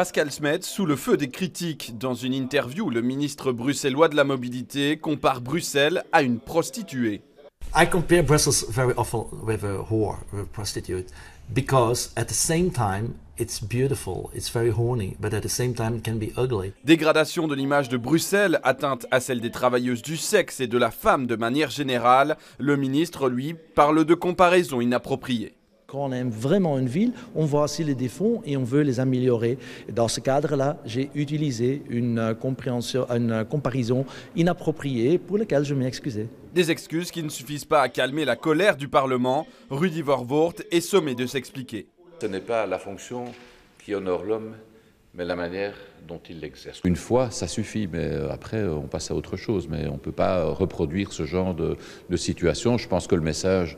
Pascal Smet, sous le feu des critiques. Dans une interview, le ministre bruxellois de la Mobilité compare Bruxelles à une prostituée. I compare Brussels very often with a whore, with a prostitute, because at the same time it's beautiful, it's very horny, but at the same time it can be ugly. Dégradation de l'image de Bruxelles, atteinte à celle des travailleuses du sexe et de la femme de manière générale, le ministre, lui, parle de comparaison inappropriée. Quand on aime vraiment une ville, on voit aussi les défauts et on veut les améliorer. Et dans ce cadre-là, j'ai utilisé une comparaison inappropriée pour laquelle je m'excusais. Des excuses qui ne suffisent pas à calmer la colère du Parlement. Rudy Verwoerd est sommé de s'expliquer. Ce n'est pas la fonction qui honore l'homme, mais la manière dont il l'exerce. Une fois, ça suffit, mais après, on passe à autre chose. Mais on ne peut pas reproduire ce genre de situation. Je pense que le message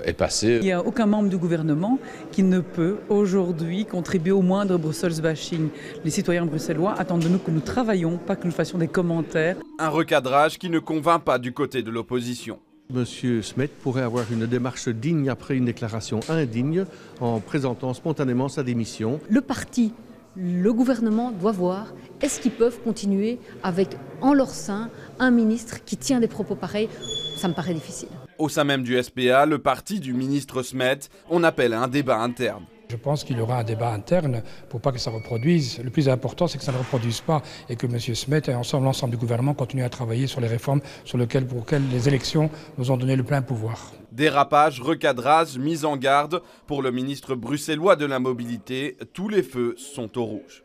est passé. Il n'y a aucun membre du gouvernement qui ne peut aujourd'hui contribuer au moindre Brussels bashing. Les citoyens bruxellois attendent de nous que nous travaillions, pas que nous fassions des commentaires. Un recadrage qui ne convainc pas du côté de l'opposition. Monsieur Smet pourrait avoir une démarche digne après une déclaration indigne en présentant spontanément sa démission. Le gouvernement doit voir, est-ce qu'ils peuvent continuer avec en leur sein un ministre qui tient des propos pareils? Ça me paraît difficile. Au sein même du SPA, le parti du ministre Smet, on appelle à un débat interne. Je pense qu'il y aura un débat interne pour pas que ça reproduise. Le plus important, c'est que ça ne reproduise pas et que M. Smet et l'ensemble du gouvernement continuent à travailler sur les réformes pour lesquelles les élections nous ont donné le plein pouvoir. Dérapage, recadrage, mise en garde. Pour le ministre bruxellois de la Mobilité, tous les feux sont au rouge.